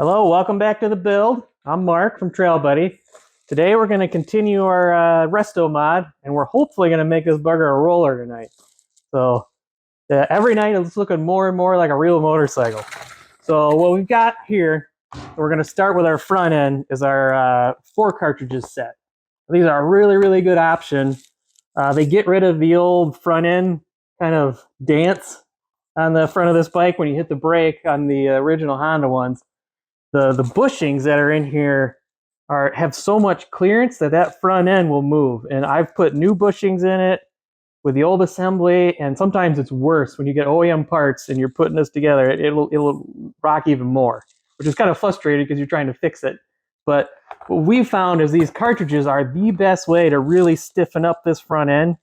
Hello, welcome back to the build. I'm Mark from Trail Buddy. Today we're going to continue our resto mod, and we're hopefully going to make this bugger a roller tonight. So every night it's looking more and more like a real motorcycle. So what we've got here, we're going to start with our front end, is our 4 cartridges set. These are a really, really good option. They get rid of the old front end kind of dance on the front of this bike when you hit the brake on the original Honda ones. The bushings that are in here have so much clearance that front end will move. And I've put new bushings in it with the old assembly, and sometimes it's worse when you get OEM parts and you're putting this together. It'll rock even more, which is kind of frustrating because you're trying to fix it. But what we found is these cartridges are the best way to really stiffen up this front end.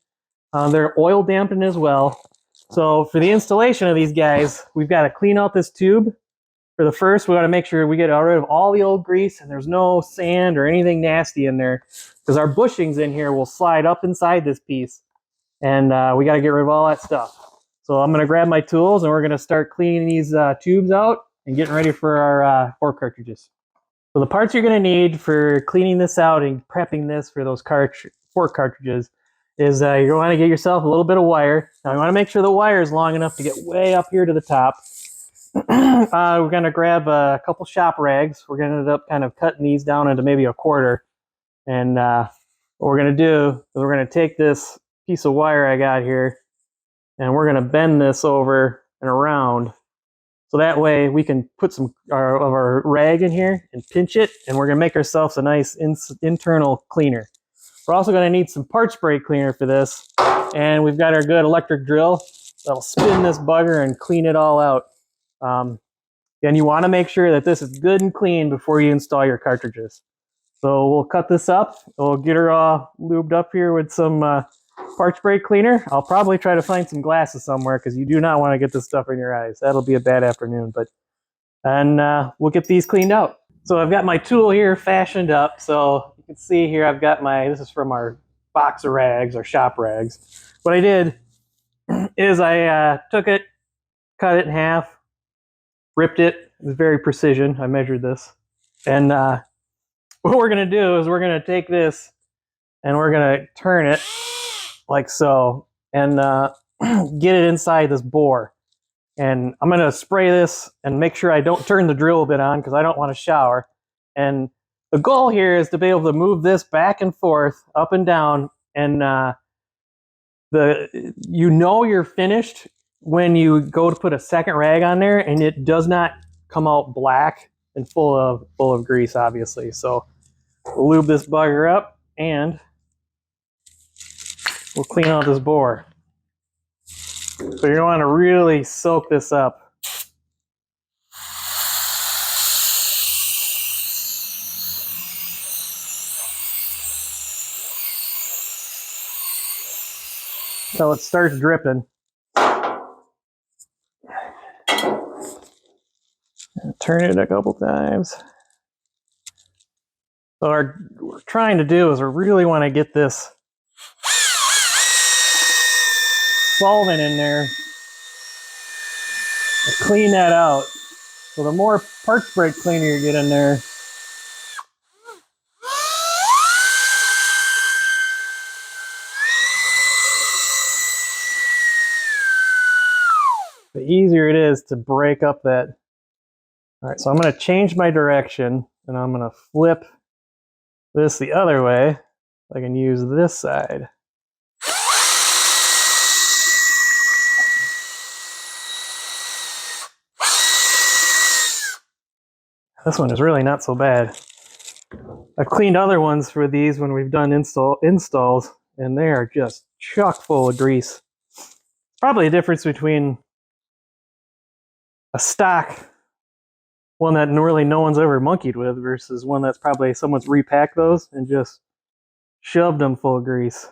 They're oil dampened as well. So for the installation of these guys, we've got to clean out this tube. For the first, we want to make sure we get rid of all the old grease and there's no sand or anything nasty in there, because our bushings in here will slide up inside this piece, and we got to get rid of all that stuff. So I'm going to grab my tools and we're going to start cleaning these tubes out and getting ready for our 4 cartridges. So the parts you're going to need for cleaning this out and prepping this for those 4 cartridges is you want to get yourself a little bit of wire. Now you want to make sure the wire is long enough to get way up here to the top. We're going to grab a couple shop rags. We're going to end up kind of cutting these down into maybe a quarter. And what we're going to do is we're going to take this piece of wire I got here and we're going to bend this over and around. So that way we can put some of our rag in here and pinch it, and we're going to make ourselves a nice internal cleaner. We're also going to need some part spray cleaner for this. And we've got our good electric drill that'll spin this bugger and clean it all out. And you want to make sure that this is good and clean before you install your cartridges. So we'll cut this up. We'll get her all lubed up here with some part spray cleaner. I'll probably try to find some glasses somewhere because you do not want to get this stuff in your eyes. That'll be a bad afternoon. And we'll get these cleaned out. So I've got my tool here fashioned up. So you can see here I've got this is from our box of rags, our shop rags. What I did is I took it, cut it in half, ripped it with very precision. I measured this. And what we're going to do is we're going to take this and we're going to turn it like so and get it inside this bore. And I'm going to spray this and make sure I don't turn the drill bit on because I don't want to shower. And the goal here is to be able to move this back and forth, up and down. And you're finished when you go to put a second rag on there and it does not come out black and full of grease, obviously. So we'll lube this bugger up and we'll clean out this bore. So you're going to want to really soak this up. So it starts dripping. Turn it a couple times. So what we're trying to do is we really want to get this solvent in there and clean that out. So the more part spray cleaner you get in there, the easier it is to break up that. All right, so I'm going to change my direction and I'm going to flip this the other way. I can use this side. This one is really not so bad. I've cleaned other ones for these when we've done installs, and they are just chock full of grease. Probably a difference between a stock one that really no one's ever monkeyed with versus one that's probably someone's repacked those and just shoved them full of grease.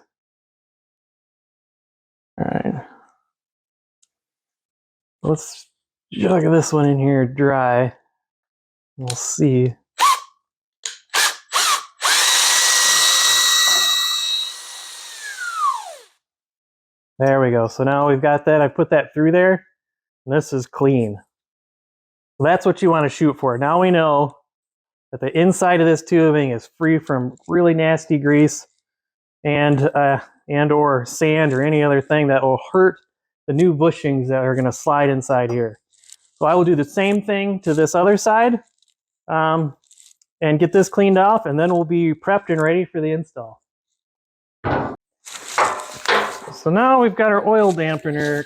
All right. Let's jug this one in here dry. We'll see. There we go. So now we've got that. I put that through there, and this is clean. That's what you want to shoot for. Now we know that the inside of this tubing is free from really nasty grease and or sand or any other thing that will hurt the new bushings that are going to slide inside here. So I will do the same thing to this other side and get this cleaned off, and then we'll be prepped and ready for the install. So now we've got our oil dampener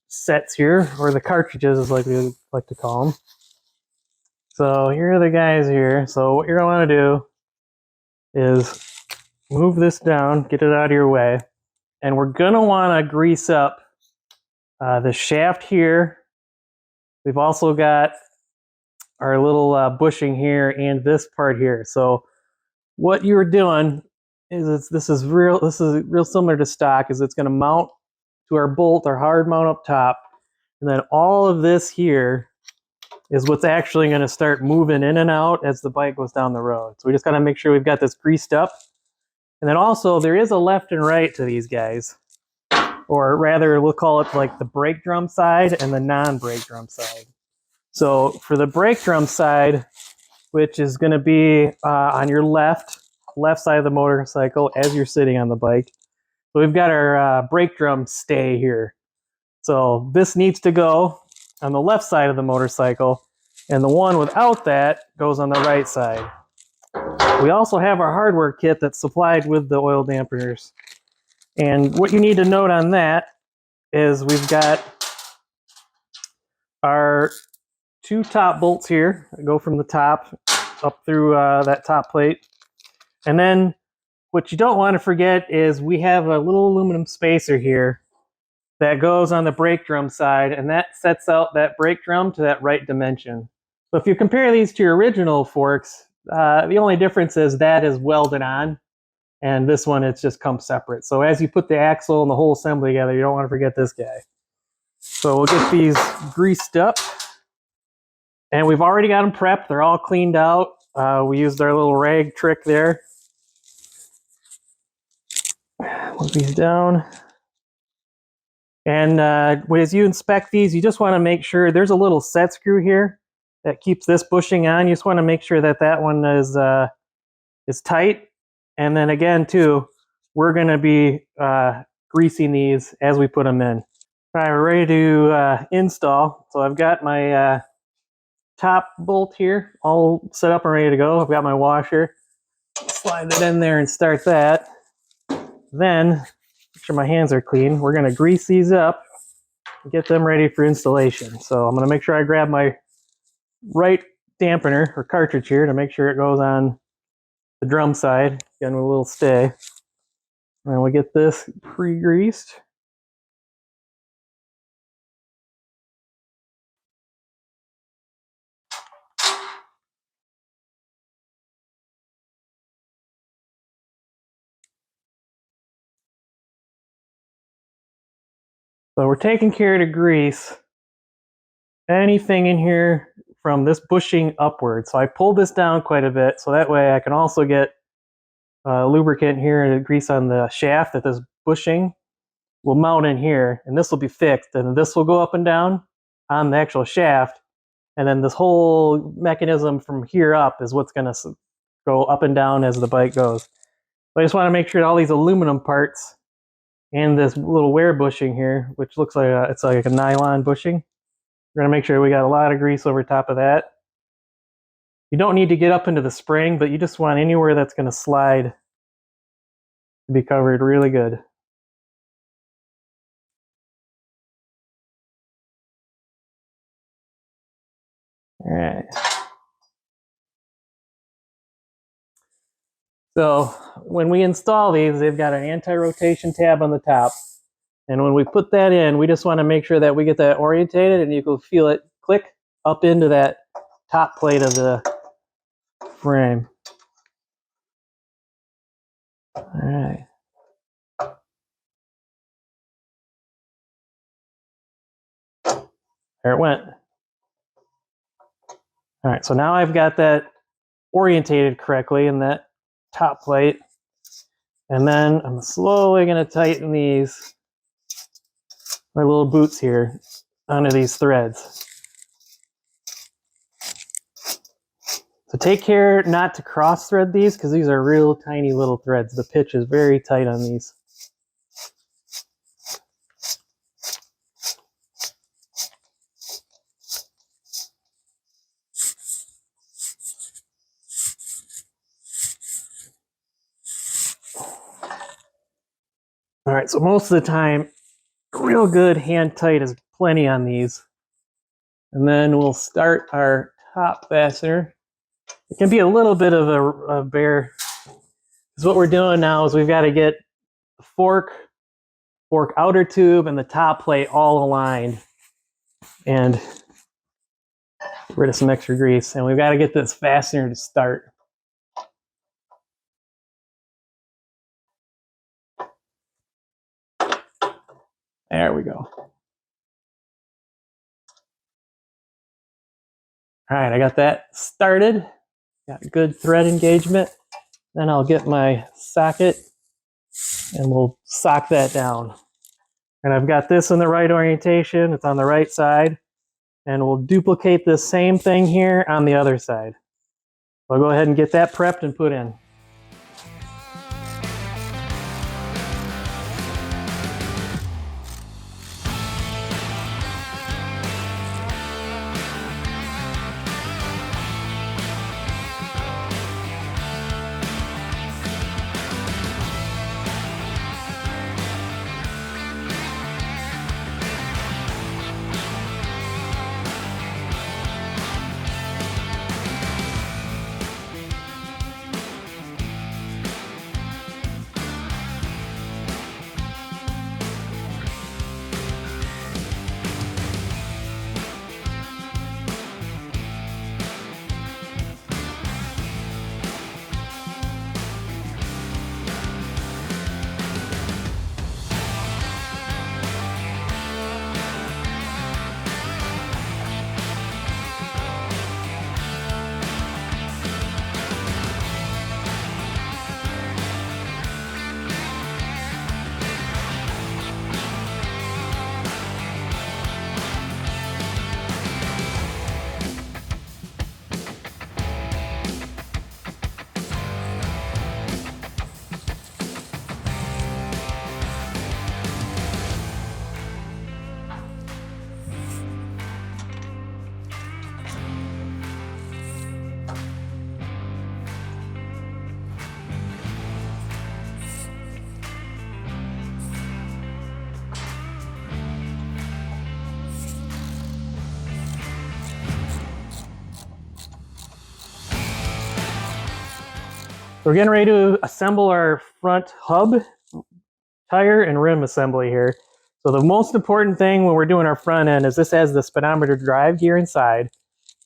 sets here, or the cartridges is like we like to call them. So here are the guys here. So what you're going to want to do is move this down, get it out of your way, and we're going to want to grease up the shaft here. We've also got our little bushing here and this part here. So what you're doing is this is real similar to stock, is it's going to mount to our bolt, our hard mount up top, and then all of this here is what's actually going to start moving in and out as the bike goes down the road. So we just got to make sure we've got this greased up. And then also there is a left and right to these guys, or rather we'll call it like the brake drum side and the non-brake drum side. So for the brake drum side, which is going to be on your left side of the motorcycle as you're sitting on the bike. So we've got our brake drum stay here. So this needs to go on the left side of the motorcycle, and the one without that goes on the right side. We also have our hardware kit that's supplied with the oil dampeners. And what you need to note on that is we've got our two top bolts here that go from the top up through that top plate. And then what you don't want to forget is we have a little aluminum spacer here that goes on the brake drum side, and that sets out that brake drum to that right dimension. So if you compare these to your original forks, the only difference is that is welded on, and this one, it's just comes separate. So as you put the axle and the whole assembly together, you don't want to forget this guy. So we'll get these greased up, and we've already got them prepped. They're all cleaned out. We used our little rag trick there. Move these down. And as you inspect these, you just want to make sure there's a little set screw here that keeps this bushing on. You just want to make sure that that one is tight. And then again, too, we're going to be greasing these as we put them in. All right, we're ready to install. So I've got my top bolt here all set up and ready to go. I've got my washer. Slide it in there and start that. Then, make sure my hands are clean. We're going to grease these up and get them ready for installation. So I'm going to make sure I grab my right dampener or cartridge here to make sure it goes on the drum side. Again, with a little stay. And we get this pre-greased. So we're taking care to grease anything in here from this bushing upward. So I pulled this down quite a bit, so that way I can also get lubricant here and grease on the shaft that this bushing will mount in here, and this will be fixed, and this will go up and down on the actual shaft, and then this whole mechanism from here up is what's going to go up and down as the bike goes. But I just want to make sure that all these aluminum parts and this little wear bushing here, which looks like it's like a nylon bushing, we're going to make sure we got a lot of grease over top of that. You don't need to get up into the spring, but you just want anywhere that's going to slide to be covered really good. All right. So when we install these, they've got an anti-rotation tab on the top. And when we put that in, we just want to make sure that we get that orientated, and you can feel it click up into that top plate of the frame. All right. There it went. All right, so now I've got that orientated correctly in that top plate. And then I'm slowly going to tighten these, our little boots here, onto these threads. So take care not to cross thread these because these are real tiny little threads. The pitch is very tight on these. All right, so most of the time, real good hand tight is plenty on these. And then we'll start our top fastener. It can be a little bit of a bear. Because what we're doing now is we've got to get the fork outer tube, and the top plate all aligned. And get rid of some extra grease. And we've got to get this fastener to start. There we go. All right, I got that started. Got good thread engagement. Then I'll get my socket and we'll sock that down. And I've got this in the right orientation. It's on the right side. And we'll duplicate this same thing here on the other side. I'll go ahead and get that prepped and put in. We're getting ready to assemble our front hub, tire, and rim assembly here. So the most important thing when we're doing our front end is this has the speedometer drive gear inside.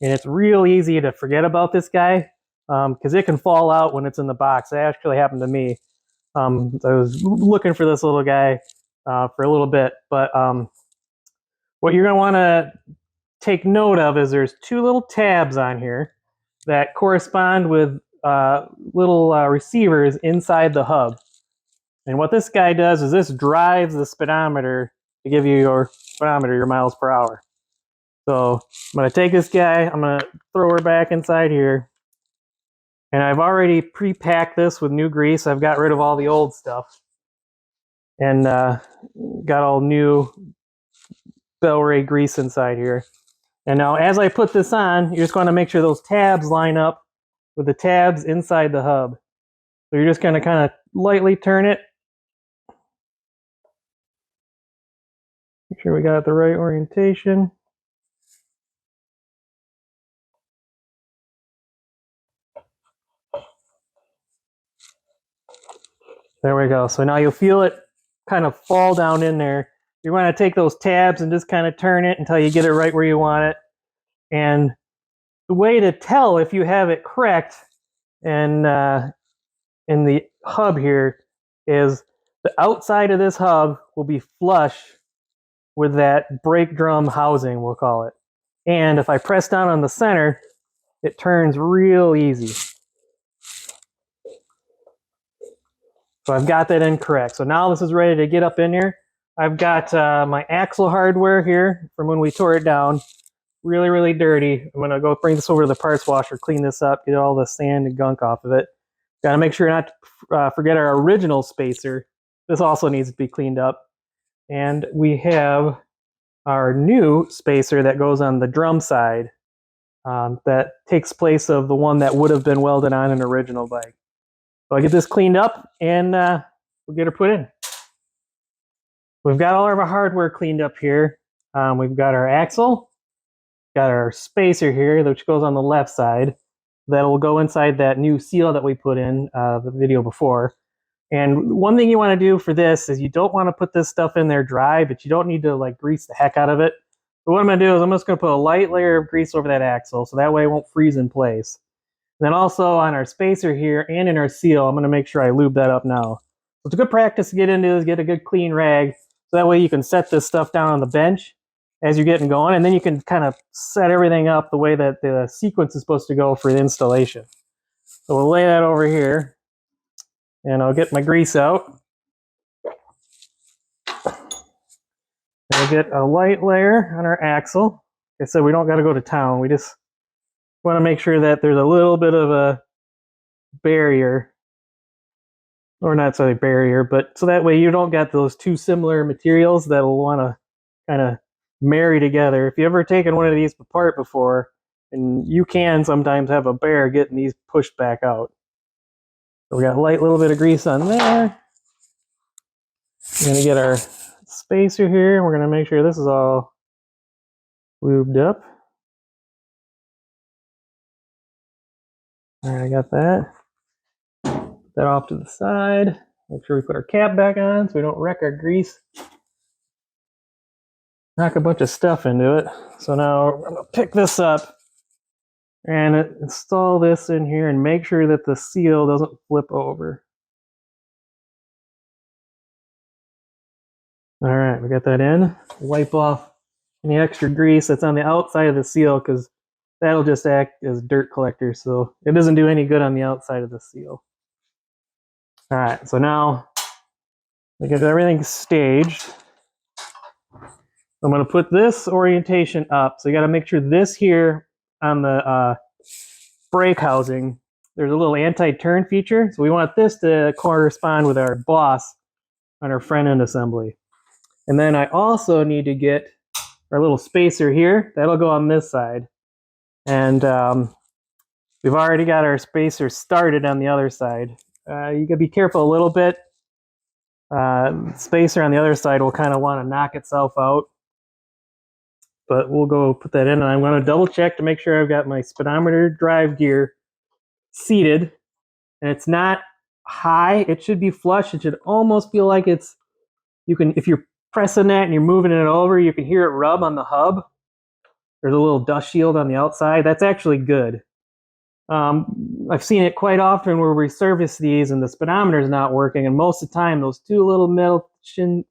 And it's real easy to forget about this guy because it can fall out when it's in the box. That actually happened to me. I was looking for this little guy for a little bit. But what you're going to want to take note of is there's two little tabs on here that correspond with little receivers inside the hub. And what this guy does is this drives the speedometer to give you your speedometer, your miles per hour. So I'm going to take this guy, I'm going to throw her back inside here. And I've already pre-packed this with new grease. I've got rid of all the old stuff. And got all new Bel-Ray grease inside here. And now as I put this on, you're just going to make sure those tabs line up with the tabs inside the hub. So you're just going to kind of lightly turn it. Make sure we got the right orientation. There we go. So now you'll feel it kind of fall down in there. You want to take those tabs and just kind of turn it until you get it right where you want it. And the way to tell if you have it correct and in the hub here is the outside of this hub will be flush with that brake drum housing, we'll call it. And if I press down on the center, it turns real easy. So I've got that in correct. So now this is ready to get up in here. I've got my axle hardware here from when we tore it down. really, really dirty. I'm gonna go bring this over to the parts washer, clean this up, get all the sand and gunk off of it. Got to make sure not to forget our original spacer. This also needs to be cleaned up. And we have our new spacer that goes on the drum side that takes place of the one that would have been welded on an original bike. So I'll get this cleaned up and we'll get her put in. We've got all of our hardware cleaned up here. We've got our axle, got our spacer here, which goes on the left side. That will go inside that new seal that we put in the video before. And one thing you want to do for this is you don't want to put this stuff in there dry, but you don't need to like grease the heck out of it. So what I'm going to do is I'm just going to put a light layer of grease over that axle so that way it won't freeze in place. And then also on our spacer here and in our seal, I'm going to make sure I lube that up now. So it's a good practice to get into is get a good clean rag so that way you can set this stuff down on the bench as you're getting going, and then you can kind of set everything up the way that the sequence is supposed to go for the installation. So we'll lay that over here, and I'll get my grease out. We'll get a light layer on our axle. Like I said, we don't got to go to town. We just want to make sure that there's a little bit of a barrier, or not so a barrier, but so that way you don't get those two similar materials that'll want to kind of marry together. If you ever taken one of these apart before, and you can sometimes have a bear getting these pushed back out. So we got a light little bit of grease on there. We're going to get our spacer here, and we're going to make sure this is all lubed up. All right, I got that. Put that off to the side. Make sure we put our cap back on so we don't wreck our grease. Knock a bunch of stuff into it. So now I'm going to pick this up and install this in here and make sure that the seal doesn't flip over. All right, we got that in. Wipe off any extra grease that's on the outside of the seal because that'll just act as dirt collector, so it doesn't do any good on the outside of the seal. All right, so now we get everything staged. I'm going to put this orientation up. So you got to make sure this here on the brake housing, there's a little anti-turn feature. So we want this to correspond with our boss on our front end assembly. And then I also need to get our little spacer here. That'll go on this side. And we've already got our spacer started on the other side. You got to be careful a little bit. Spacer on the other side will kind of want to knock itself out. But we'll go put that in, and I'm going to double check to make sure I've got my speedometer drive gear seated, and it's not high. It should be flush. It should almost feel like it's, you can, if you're pressing that and you're moving it over, you can hear it rub on the hub. There's a little dust shield on the outside. That's actually good. I've seen it quite often where we service these and the speedometer is not working, and most of the time those two little metal thin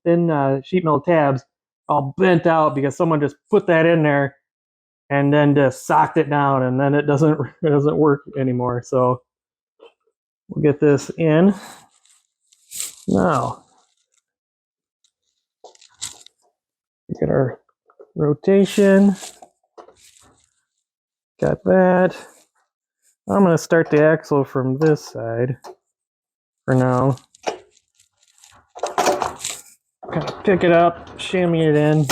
sheet metal tabs all bent out because someone just put that in there and then just socked it down, and then it doesn't work anymore. So we'll get this in now. Get our rotation. Got that. I'm going to start the axle from this side for now. Kind of pick it up, shimmy it in.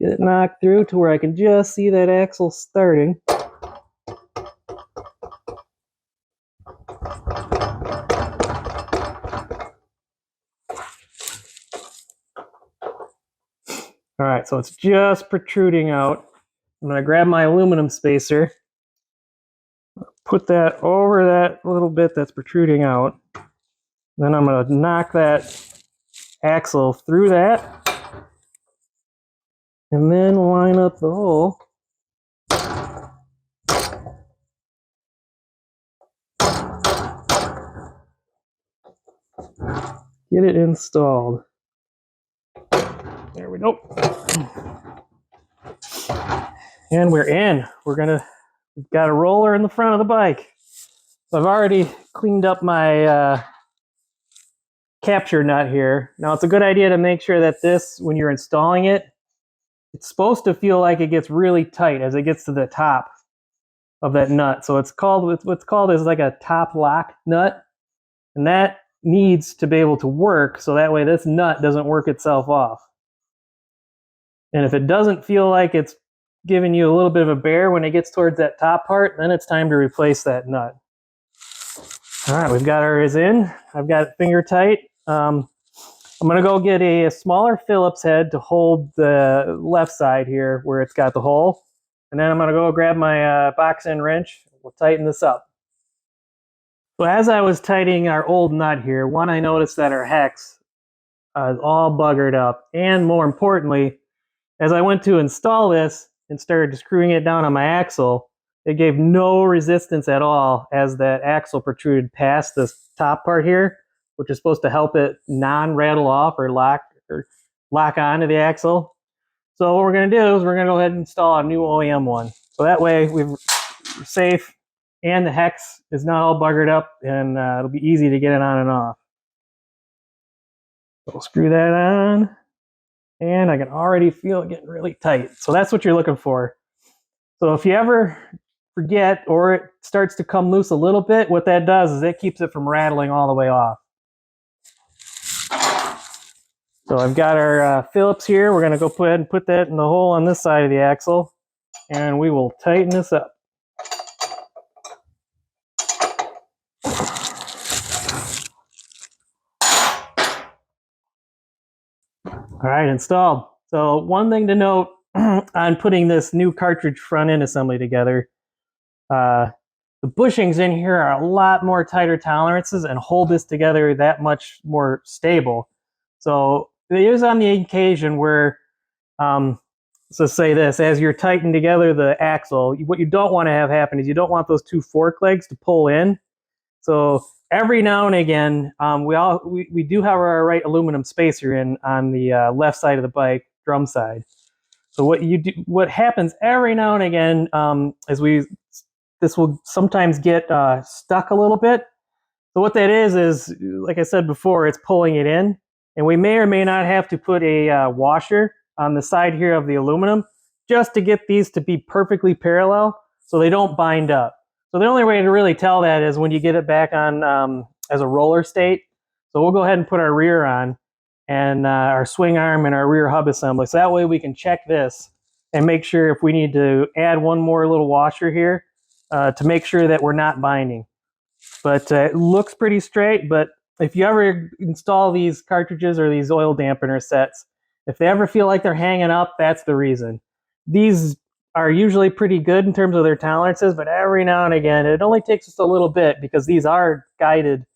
Get it knocked through to where I can just see that axle starting. All right, so it's just protruding out. I'm going to grab my aluminum spacer, put that over that little bit that's protruding out. Then I'm going to knock that axle through that, and then line up the hole. Get it installed. There we go. And we're in. We've got a roller in the front of the bike. So I've already cleaned up my capture nut here. Now it's a good idea to make sure that this, when you're installing it, it's supposed to feel like it gets really tight as it gets to the top of that nut. So it's called, what's called is like a top lock nut, and that needs to be able to work so that way this nut doesn't work itself off. And if it doesn't feel like it's giving you a little bit of a bear when it gets towards that top part, then it's time to replace that nut. All right, we've got ours in. I've got it finger tight. I'm going to go get a smaller Phillips head to hold the left side here where it's got the hole. And then I'm going to go grab my box end wrench. We'll tighten this up. So as I was tightening our old nut here, one, I noticed that our hex is all buggered up. And more importantly, as I went to install this and started screwing it down on my axle, it gave no resistance at all as that axle protruded past this top part here, which is supposed to help it non-rattle off or lock onto the axle. So what we're going to do is we're going to go ahead and install a new OEM one. So that way we're safe and the hex is not all buggered up, and it'll be easy to get it on and off. So we'll screw that on, and I can already feel it getting really tight. So that's what you're looking for. So if you ever forget or it starts to come loose a little bit, what that does is it keeps it from rattling all the way off. So I've got our Phillips here. We're going to go ahead and put that in the hole on this side of the axle, and we will tighten this up. All right, installed. So one thing to note on putting this new cartridge front end assembly together, the bushings in here are a lot more tighter tolerances and hold this together that much more stable. So there is on the occasion where, so say this, as you're tightening together the axle, what you don't want to have happen is you don't want those two fork legs to pull in. So every now and again, we do have our right aluminum spacer in on the left side of the bike, drum side. So what happens every now and again this will sometimes get stuck a little bit. So what that is like I said before, it's pulling it in, and we may or may not have to put a washer on the side here of the aluminum just to get these to be perfectly parallel so they don't bind up. So the only way to really tell that is when you get it back on as a roller state. So we'll go ahead and put our rear on and our swing arm and our rear hub assembly. So that way we can check this and make sure if we need to add one more little washer here to make sure that we're not binding. But it looks pretty straight, but if you ever install these cartridges or these oil dampener sets, if they ever feel like they're hanging up, that's the reason. These are usually pretty good in terms of their tolerances, but every now and again, it only takes just a little bit because these are guided,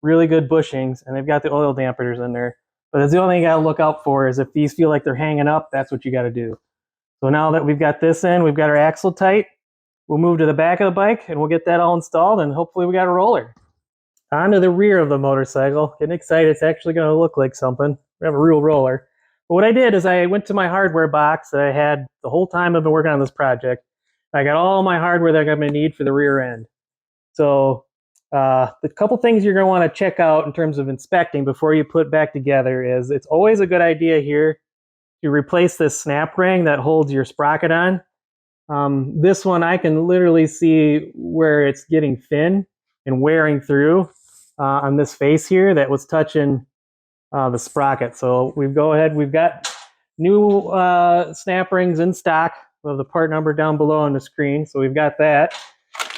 really good bushings, and they've got the oil dampeners in there. But that's the only thing you gotta look out for is if these feel like they're hanging up, that's what you gotta do. So now that we've got this in, we've got our axle tight, we'll move to the back of the bike and we'll get that all installed, and hopefully we got a roller. Onto the rear of the motorcycle. Getting excited, it's actually gonna look like something. We have a real roller. But what I did is I went to my hardware box that I had the whole time I've been working on this project. I got all my hardware that I'm going to need for the rear end. So the couple things you're going to want to check out in terms of inspecting before you put back together is it's always a good idea here to replace this snap ring that holds your sprocket on. This one I can literally see where it's getting thin and wearing through on this face here that was touching the sprocket. So we've got new snap rings in stock with the part number down below on the screen. So we've got that.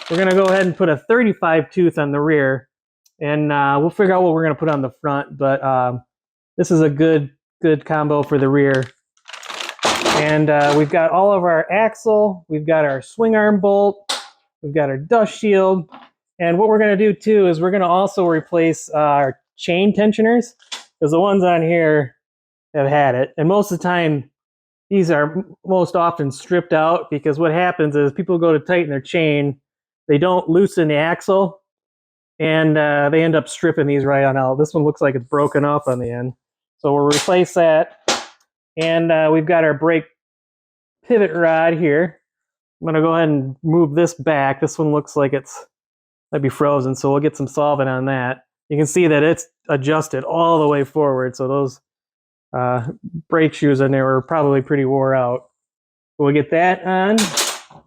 We're going to go ahead and put a 35 tooth on the rear, and we'll figure out what we're going to put on the front. But this is a good combo for the rear. And we've got all of our axle. We've got our swing arm bolt. We've got our dust shield. And what we're going to do too is we're going to also replace our chain tensioners, because the ones on here have had it. And most of the time, these are most often stripped out, because what happens is people go to tighten their chain, they don't loosen the axle, and they end up stripping these right on out. This one looks like it's broken off on the end. So we'll replace that. And we've got our brake pivot rod here. I'm going to go ahead and move this back. This one looks like it's might be frozen, so we'll get some solvent on that. You can see that it's adjusted all the way forward. So those brake shoes in there were probably pretty wore out. We'll get that on.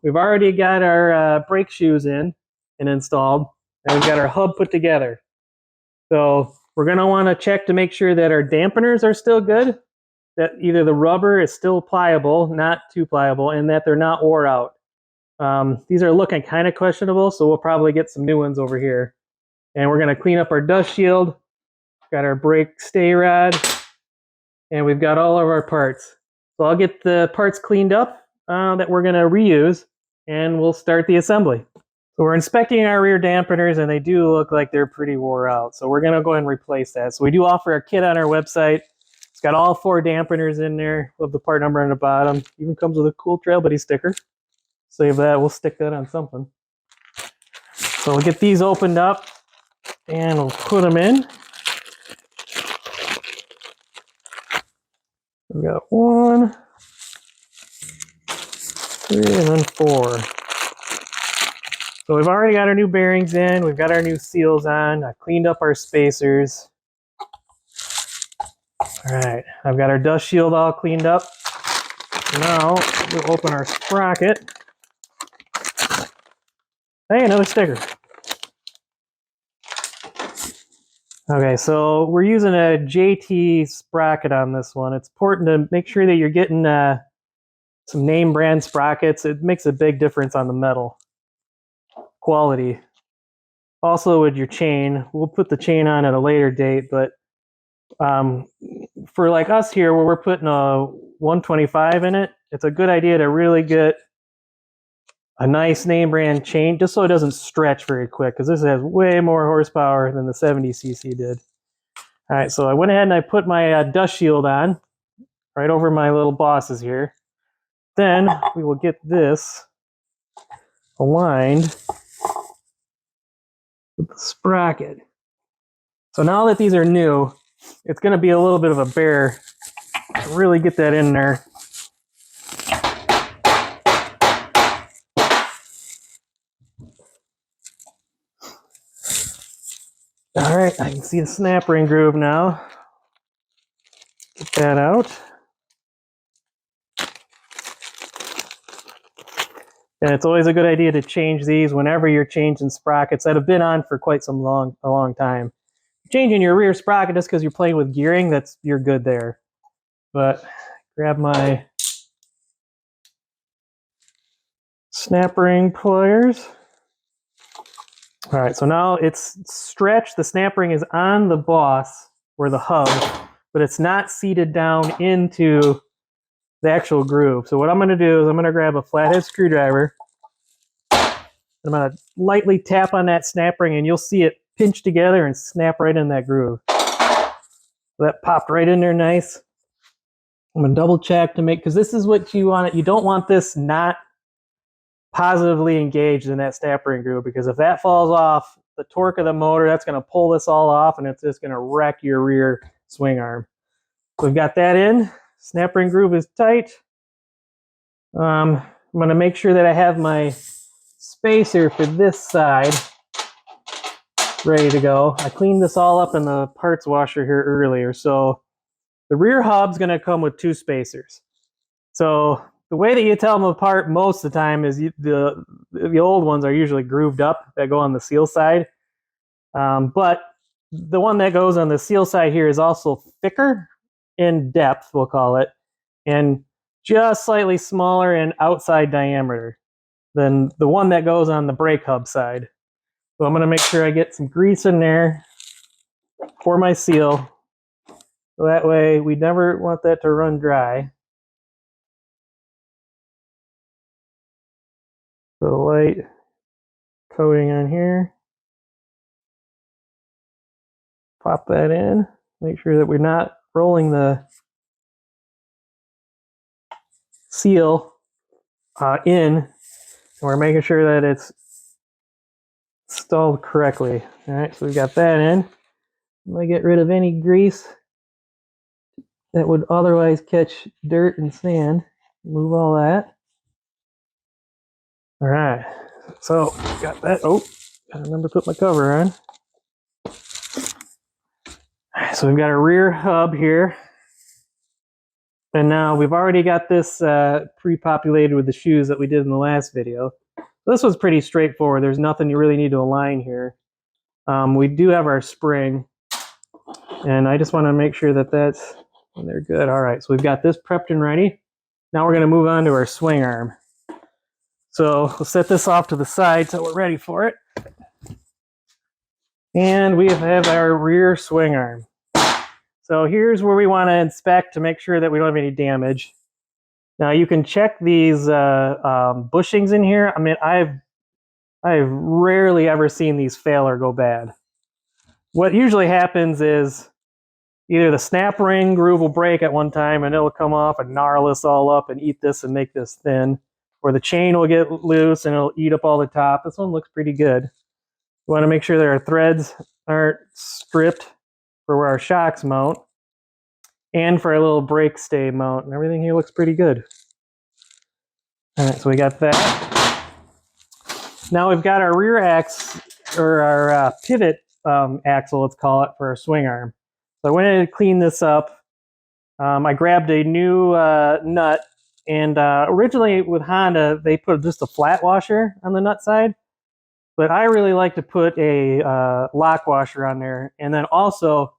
We've already got our brake shoes in and installed, and we've got our hub put together. So we're going to want to check to make sure that our dampeners are still good, that either the rubber is still pliable, not too pliable, and that they're not wore out. These are looking kind of questionable, so we'll probably get some new ones over here. And we're going to clean up our dust shield, got our brake stay rod, and we've got all of our parts. So I'll get the parts cleaned up that we're going to reuse, and we'll start the assembly. So we're inspecting our rear dampeners, and they do look like they're pretty wore out. So we're going to go ahead and replace that. So we do offer a kit on our website. It's got all 4 dampeners in there with the part number on the bottom. Even comes with a cool Trail Buddy sticker. Save that. We'll stick that on something. So we'll get these opened up, and we'll put them in. We've got 1, 3, and then 4. So we've already got our new bearings in. We've got our new seals on. I cleaned up our spacers. All right, I've got our dust shield all cleaned up. Now we'll open our sprocket. Hey, another sticker. Okay, so we're using a JT sprocket on this one. It's important to make sure that you're getting some name brand sprockets. It makes a big difference on the metal quality. Also with your chain, we'll put the chain on at a later date, but for like us here where we're putting a 125 in it, it's a good idea to really get a nice name brand chain just so it doesn't stretch very quick, because this has way more horsepower than the 70cc did. All right, so I went ahead and I put my dust shield on right over my little bosses here. Then we will get this aligned with the sprocket. So now that these are new, it's going to be a little bit of a bear to really get that in there. All right, I can see the snap ring groove now. Get that out. And it's always a good idea to change these whenever you're changing sprockets that have been on for quite a long time. Changing your rear sprocket just because you're playing with gearing, you're good there. But grab my snap ring pliers. All right, so now it's stretched. The snap ring is on the boss or the hub, but it's not seated down into the actual groove. So what I'm going to do is I'm going to grab a flathead screwdriver. I'm going to lightly tap on that snap ring, and you'll see it pinch together and snap right in that groove. So that popped right in there nice. I'm going to double check to make, because this is what you want. You don't want this not positively engaged in that snap ring groove, because if that falls off, the torque of the motor, that's going to pull this all off, and it's just going to wreck your rear swing arm. So we've got that in. Snap ring groove is tight. I'm going to make sure that I have my spacer for this side ready to go. I cleaned this all up in the parts washer here earlier. So the rear hub's going to come with 2 spacers. So the way that you tell them apart most of the time is the old ones are usually grooved up that go on the seal side. But the one that goes on the seal side here is also thicker in depth, we'll call it, and just slightly smaller in outside diameter than the one that goes on the brake hub side. So I'm going to make sure I get some grease in there for my seal. So that way we never want that to run dry. So light coating on here. Pop that in. Make sure that we're not rolling the seal in. And we're making sure that it's installed correctly. All right, so we've got that in. I'm going to get rid of any grease that would otherwise catch dirt and sand. Move all that. All right, so got that. Oh, gotta remember to put my cover on. So we've got our rear hub here. And now we've already got this pre-populated with the shoes that we did in the last video. This was pretty straightforward. There's nothing you really need to align here. We do have our spring, and I just want to make sure that they're good. All right, so we've got this prepped and ready. Now we're going to move on to our swing arm. So we'll set this off to the side so we're ready for it. And we have our rear swing arm. So here's where we want to inspect to make sure that we don't have any damage. Now you can check these bushings in here. I mean, I've rarely ever seen these fail or go bad. What usually happens is either the snap ring groove will break at one time and it'll come off and gnarl this all up and eat this and make this thin, or the chain will get loose and it'll eat up all the top. This one looks pretty good. We want to make sure that our threads aren't stripped for where our shocks mount and for our little brake stay mount, and everything here looks pretty good. All right, so we got that. Now we've got our rear axle, or our pivot axle, let's call it, for our swing arm. So I went in to clean this up. I grabbed a new nut, and originally with Honda, they put just a flat washer on the nut side, but I really like to put a lock washer on there, and then also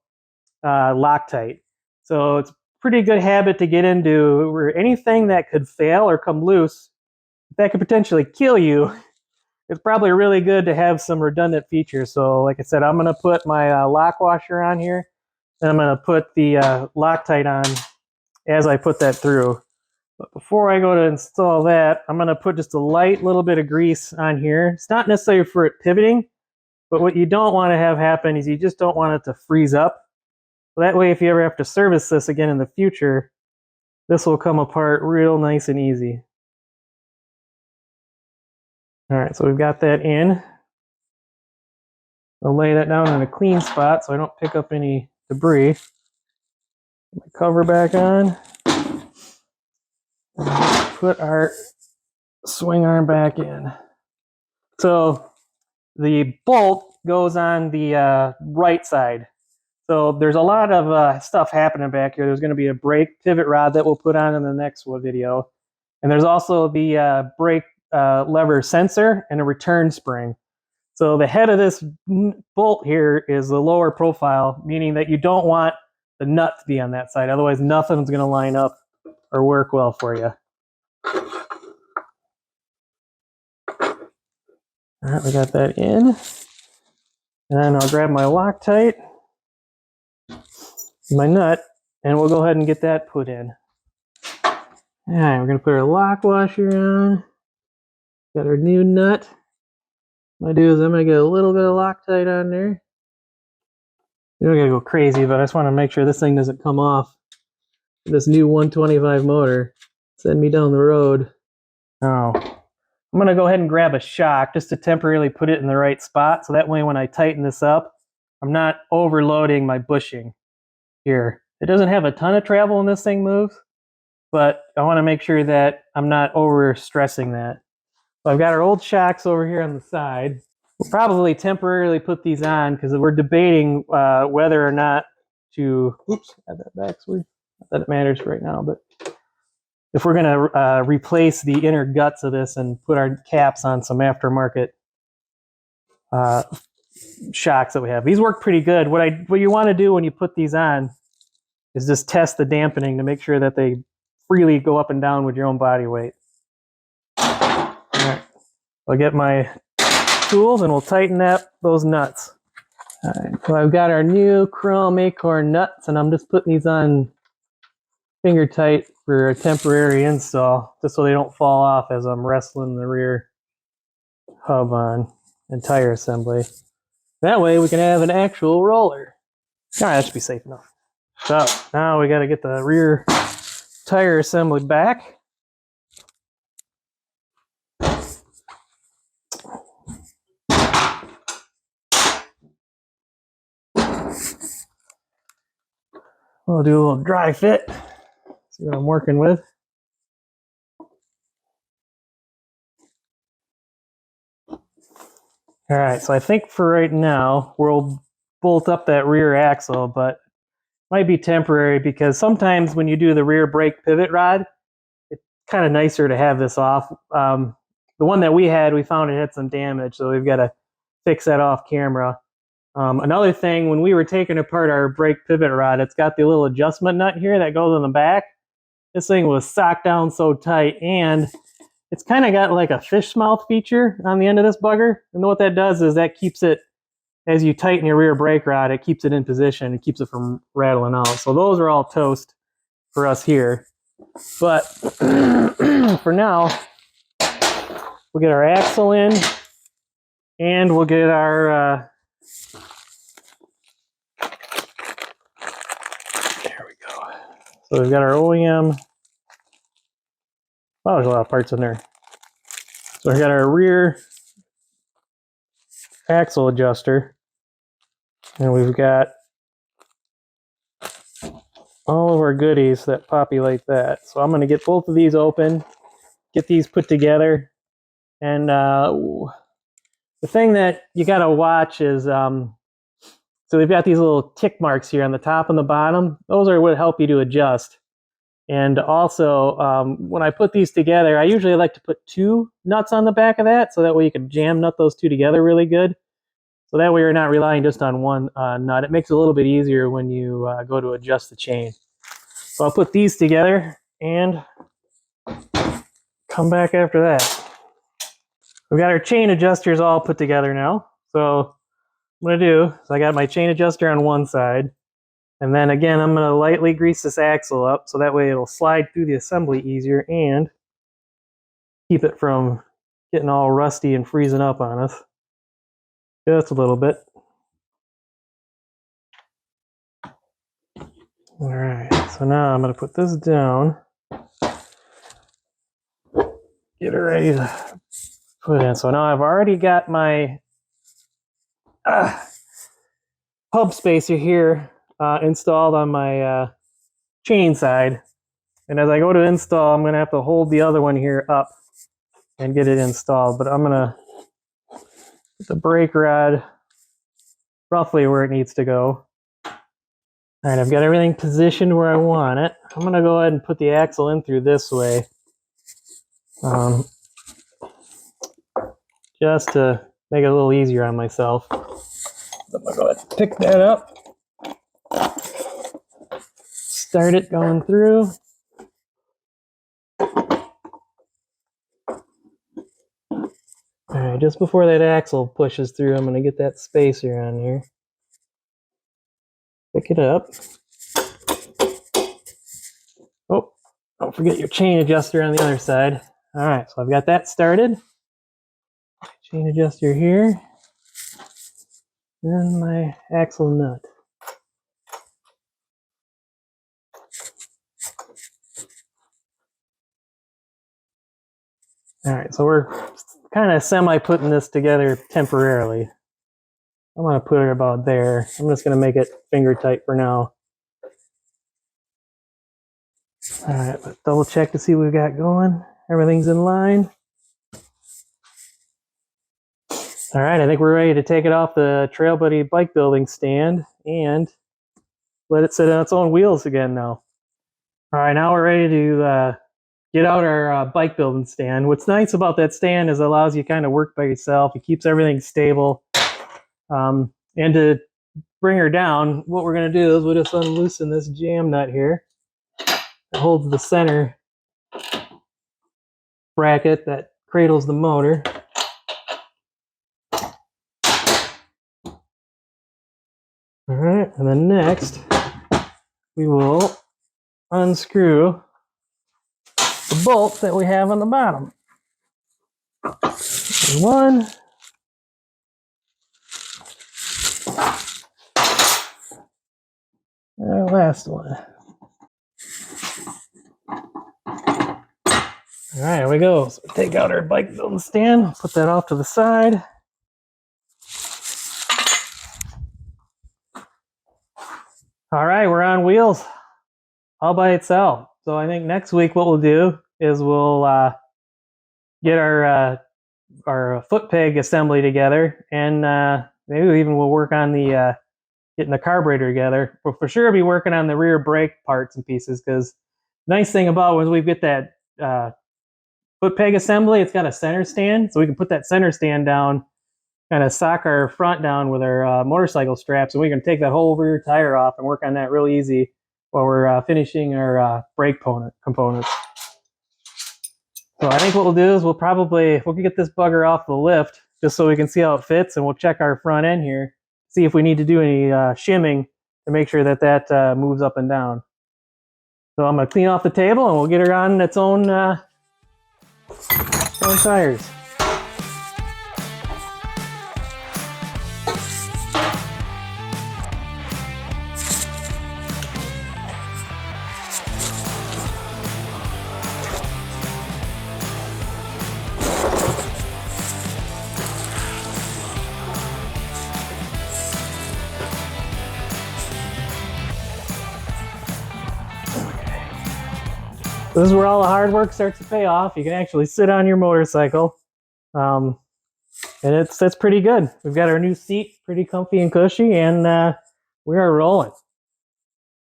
Loctite. So it's a pretty good habit to get into, where anything that could fail or come loose, that could potentially kill you. It's probably really good to have some redundant features. So like I said, I'm going to put my lock washer on here, and I'm going to put the Loctite on as I put that through. But before I go to install that, I'm going to put just a light little bit of grease on here. It's not necessarily for it pivoting, but what you don't want to have happen is you just don't want it to freeze up. So that way, if you ever have to service this again in the future, this will come apart real nice and easy. All right, so we've got that in. I'll lay that down in a clean spot so I don't pick up any debris. Put my cover back on. Put our swing arm back in. So the bolt goes on the right side. So there's a lot of stuff happening back here. There's going to be a brake pivot rod that we'll put on in the next video. And there's also the brake lever sensor and a return spring. So the head of this bolt here is the lower profile, meaning that you don't want the nut to be on that side. Otherwise, nothing's going to line up or work well for you. All right, we got that in. And then I'll grab my Loctite, my nut, and we'll go ahead and get that put in. All right, we're going to put our lock washer on. Got our new nut. What I do is I'm going to get a little bit of Loctite on there. You don't got to go crazy, but I just want to make sure this thing doesn't come off. This new 125 motor. Send me down the road. Oh. I'm going to go ahead and grab a shock just to temporarily put it in the right spot. So that way when I tighten this up, I'm not overloading my bushing here. It doesn't have a ton of travel when this thing moves, but I want to make sure that I'm not over stressing that. So I've got our old shocks over here on the side. We'll probably temporarily put these on because we're debating whether or not to, oops, add that back, so not that it matters right now, but if we're going to replace the inner guts of this and put our caps on some aftermarket shocks that we have. These work pretty good. What you want to do when you put these on is just test the dampening to make sure that they freely go up and down with your own body weight. All right. I'll get my tools and we'll tighten those nuts. All right. So I've got our new chrome acorn nuts, and I'm just putting these on finger tight for a temporary install, just so they don't fall off as I'm wrestling the rear hub on and tire assembly. That way we can have an actual roller. All right, that should be safe enough. So now we got to get the rear tire assembly back. We'll do a little dry fit. See what I'm working with. All right, so I think for right now, we'll bolt up that rear axle, but might be temporary because sometimes when you do the rear brake pivot rod, it's kind of nicer to have this off. The one that we had, we found it had some damage, so we've got to fix that off camera. Another thing, when we were taking apart our brake pivot rod, it's got the little adjustment nut here that goes in the back. This thing was socked down so tight, and it's kind of got like a fish mouth feature on the end of this bugger. And what that does is that keeps it, as you tighten your rear brake rod, it keeps it in position and keeps it from rattling out. So those are all toast for us here. But for now, we'll get our axle in, and we'll get our there we go. So we've got our OEM. Oh, there's a lot of parts in there. So we've got our rear axle adjuster, and we've got all of our goodies that populate that. So I'm going to get both of these open, get these put together, and the thing that you got to watch is, so we've got these little tick marks here on the top and the bottom. Those are what help you to adjust. And also, when I put these together, I usually like to put 2 nuts on the back of that, so that way you can jam nut those 2 together really good. So that way you're not relying just on one nut. It makes it a little bit easier when you go to adjust the chain. So I'll put these together and come back after that. We've got our chain adjusters all put together now. So what I'm going to do is I got my chain adjuster on one side. And then again, I'm going to lightly grease this axle up so that way it'll slide through the assembly easier and keep it from getting all rusty and freezing up on us. Just a little bit. All right, so now I'm going to put this down. Get it ready to put in. So now I've already got my hub spacer here installed on my chain side. And as I go to install, I'm going to have to hold the other one here up and get it installed. But I'm going to put the brake rod roughly where it needs to go. All right, I've got everything positioned where I want it. I'm going to go ahead and put the axle in through this way. Just to make it a little easier on myself. I'm going to go ahead and pick that up. Start it going through. All right, just before that axle pushes through, I'm going to get that spacer on here. Pick it up. Oh, don't forget your chain adjuster on the other side. All right, so I've got that started. Chain adjuster here. And my axle nut. All right, so we're kind of semi-putting this together temporarily. I'm going to put it about there. I'm just going to make it finger tight for now. All right, let's double check to see what we've got going. Everything's in line. All right, I think we're ready to take it off the Trail Buddy bike building stand and let it sit on its own wheels again now. All right, now we're ready to get out our bike building stand. What's nice about that stand is it allows you to kind of work by yourself. It keeps everything stable. And to bring her down, what we're going to do is we'll just unloosen this jam nut here. It holds the center bracket that cradles the motor. All right, and then next we will unscrew the bolt that we have on the bottom. One. And the last one. All right, here we go. So we take out our bike building stand, put that off to the side. All right, we're on wheels all by itself. So I think next week what we'll do is we'll get our foot peg assembly together, and maybe even we'll work on the getting the carburetor together. We'll for sure be working on the rear brake parts and pieces, because the nice thing about when we get that foot peg assembly, it's got a center stand, so we can put that center stand down, kind of sock our front down with our motorcycle straps, and we can take that whole rear tire off and work on that real easy while we're finishing our brake components. So I think what we'll do is we'll get this bugger off the lift just so we can see how it fits, and we'll check our front end here, see if we need to do any shimming to make sure that that moves up and down. So I'm going to clean off the table and we'll get her on its own tires. This is where all the hard work starts to pay off. You can actually sit on your motorcycle, and it's pretty good. We've got our new seat, pretty comfy and cushy, and we are rolling.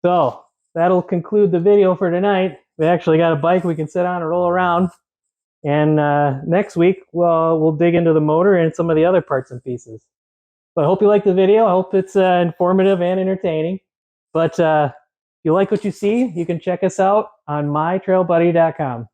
So that'll conclude the video for tonight. We actually got a bike we can sit on and roll around, and next week we'll dig into the motor and some of the other parts and pieces. So I hope you liked the video. I hope it's informative and entertaining. But if you like what you see, you can check us out on mytrailbuddy.com.